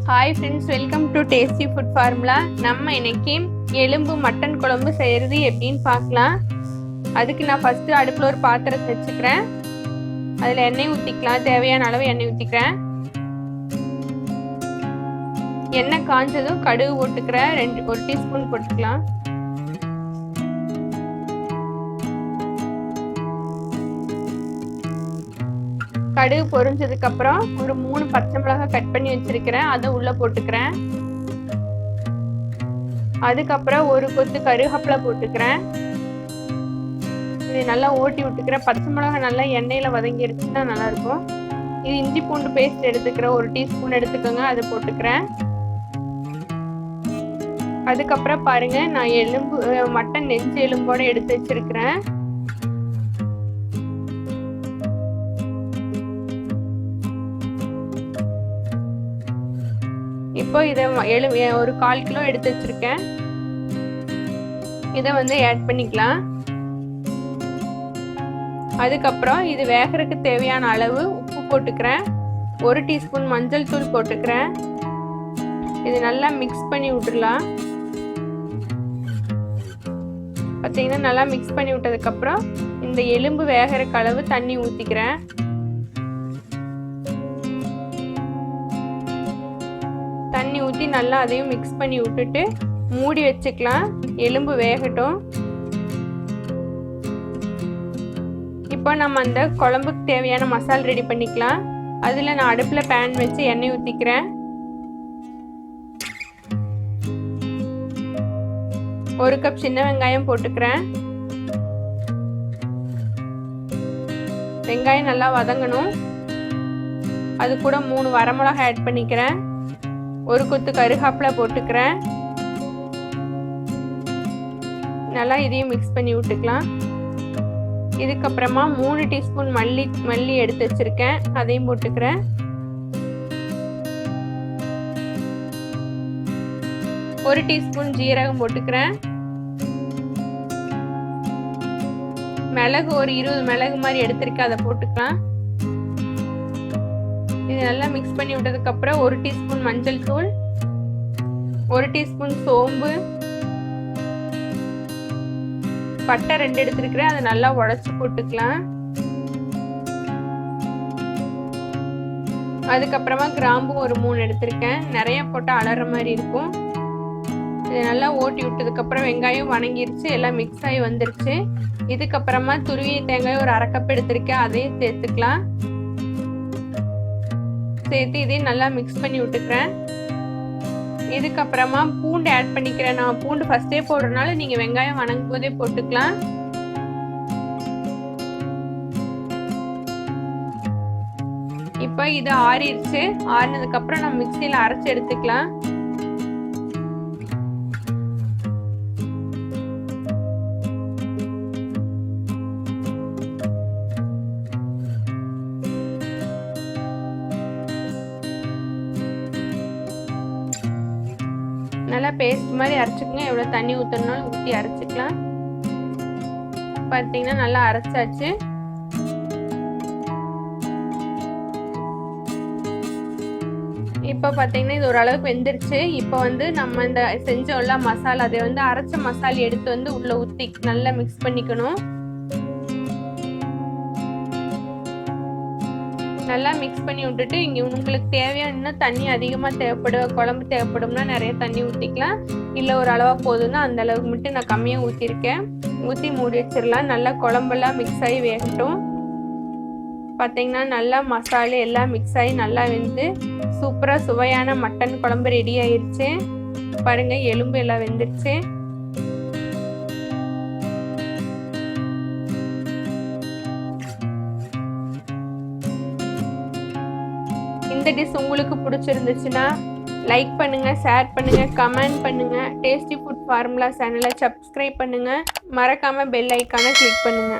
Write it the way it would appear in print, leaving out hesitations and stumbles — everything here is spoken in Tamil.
Hi friends, welcome to tasty food formula. நம்ம இன்னைக்கு எலும்பு மட்டன் குழம்பு செய்கிறது எப்படின்னு பார்க்கலாம். அதுக்கு நான் ஃபஸ்ட்டு அடுப்பில் ஒரு பாத்திரத்தை வச்சுக்கிறேன். அதில் எண்ணெய் ஊற்றிக்கலாம். தேவையான அளவு எண்ணெய் ஊற்றிக்கிறேன். எண்ணெய் காஞ்சதும் கடுகு போட்டுக்கிறேன். ஒரு டீஸ்பூன் போட்டுக்கலாம். கடுகு பொரிஞ்சதுக்கு அப்புறம் ஒரு 3 பச்சை மிளகாய் கட் பண்ணி வச்சிருக்கிறேன், அதை உள்ள போட்டுக்கிறேன். அதுக்கப்புறம் ஒரு கொத்து கருவேப்பிலை போட்டுக்கிறேன். இது நல்லா ஓட்டி விட்டுக்கிறேன். பச்சை மிளகாய் நல்லா எண்ணெயில வதங்கிருச்சுன்னா நல்லா இருக்கும். இது இஞ்சி பூண்டு பேஸ்ட் எடுத்துக்கிறேன், ஒரு டீஸ்பூன் எடுத்துக்கோங்க, அதை போட்டுக்கிறேன். அதுக்கப்புறம் பாருங்க, நான் மட்டன் நெஞ்சு எலும்போட எடுத்து வச்சிருக்கிறேன். இப்போ இதை ஒரு 1/4 கிலோ எடுத்து வச்சிருக்கேன். இதை ஆட் பண்ணிக்கலாம். அதுக்கப்புறம் இது வேகிறதுக்கு தேவையான அளவு உப்பு போட்டுக்கிறேன். 1 டீஸ்பூன் மஞ்சள் தூள் போட்டுக்கிறேன். இது நல்லா மிக்ஸ் பண்ணி விட்டுடலாம். பார்த்தீங்கன்னா நல்லா மிக்ஸ் பண்ணி விட்டதுக்கப்புறம் இந்த எலும்பு வேகிறதுக்கு அளவு தண்ணி ஊற்றிக்கிறேன். தண்ணி ஊற்றி நல்லா அதையும் மிக்ஸ் பண்ணி விட்டுட்டு மூடி வச்சுக்கலாம். எலும்பு வேகட்டும். இப்போ நம்ம அந்த குழம்புக்கு தேவையான மசாலா ரெடி பண்ணிக்கலாம். அதில் நான் அடுப்பில் பேன் வச்சு எண்ணெய் ஊற்றிக்கிறேன். 1 கப் சின்ன வெங்காயம் போட்டுக்கிறேன். வெங்காயம் நல்லா வதங்கணும். அது கூட 3 வரமிளகாய் ஆட் பண்ணிக்கிறேன். 1 கொத்து கருவேப்பிலை போட்டுக்கிறேன். நல்லா இதையும் மிக்ஸ் பண்ணி விட்டுக்கலாம். இதுக்கப்புறமா 3 டீஸ்பூன் மல்லி எடுத்து வச்சிருக்கேன், அதையும் போட்டுக்கிறேன். 1 டீஸ்பூன் ஜீரகம் போட்டுக்கிறேன். மிளகு ஒரு 20 மிளகு மாதிரி எடுத்திருக்கேன், அதை போட்டுக்கலாம். இது நல்லா மிக்ஸ் பண்ணி விட்டதுக்கு அப்புறம் 1 டீஸ்பூன் மஞ்சள் தூள், 1 டீஸ்பூன் சோம்பு, பட்டை 2 எடுத்துருக்கிறேன், அதை நல்லா உடைச்சு போட்டுக்கலாம். அதுக்கப்புறமா கிராம்பு ஒரு 3 எடுத்திருக்கேன், நிறைய போட்டு அலற மாதிரி இருக்கும். இதை நல்லா ஓட்டி விட்டதுக்கு அப்புறம் வெங்காயம் வணங்கிருச்சு, எல்லாம் மிக்ஸ் ஆகி வந்துருச்சு. இதுக்கப்புறமா துருவிய தேங்காய் ஒரு 1/2 கப் எடுத்திருக்கேன், அதையும் சேர்த்துக்கலாம். சேர்த்து இதையும் நல்லா மிக்ஸ் பண்ணி விட்டுக்கிறேன். இதுக்கப்புறமா பூண்டு ஆட் பண்ணிக்கிறேன். நான் பூண்டு ஃபர்ஸ்டே போடுறதுனால நீங்க வெங்காயம் வணங்கும் போதே போட்டுக்கலாம். இப்போ இது ஆறிடுச்சு. ஆறினதுக்கு அப்புறம் நம்ம மிக்சியில அரைச்சு எடுத்துக்கலாம். நல்லா பேஸ்ட் மாதிரி அரைச்சிக்கங்க. எவ்வளோ தண்ணி ஊற்றணும்னாலும் ஊற்றி அரைச்சிக்கலாம். பார்த்தீங்கன்னா நல்லா அரைச்சாச்சு. இப்போ பார்த்தீங்கன்னா இது ஓரளவுக்கு வெந்துருச்சு. இப்போ நம்ம இந்த செஞ்சோம்ல மசாலா, அதை அரைச்ச மசாலா எடுத்து உள்ள ஊற்றி நல்லா மிக்ஸ் பண்ணிக்கணும். நல்லா மிக்ஸ் பண்ணி விட்டுட்டு இங்கே உங்களுக்கு தேவையான இன்னும் தண்ணி அதிகமாக குழம்பு தேவைப்படும்னா நிறைய தண்ணி ஊற்றிக்கலாம். இல்லை ஒரு அளவாக போதும்னா அந்த அளவுக்கு மட்டும் நான் கம்மியாக ஊற்றிருக்கேன். ஊற்றி மூடி வச்சிடலாம். நல்லா குழம்பெல்லாம் மிக்ஸ் ஆகி வேகட்டும். பார்த்தீங்கன்னா நல்லா மசாலா எல்லாம் மிக்ஸ் ஆகி நல்லா வெந்து சூப்பராக சுவையான மட்டன் குழம்பு ரெடி ஆயிடுச்சு. பாருங்கள், எலும்பு எல்லாம் வெந்துருச்சு. இந்த டிஷ் உங்களுக்கு பிடிச்சிருந்துச்சுன்னா லைக் பண்ணுங்க, ஷேர் பண்ணுங்க, கமெண்ட் பண்ணுங்க. டேஸ்டி ஃபுட் ஃபார்முலா சேனலை சப்ஸ்கிரைப் பண்ணுங்க. மறக்காம பெல் ஐக்கானை கிளிக் பண்ணுங்க.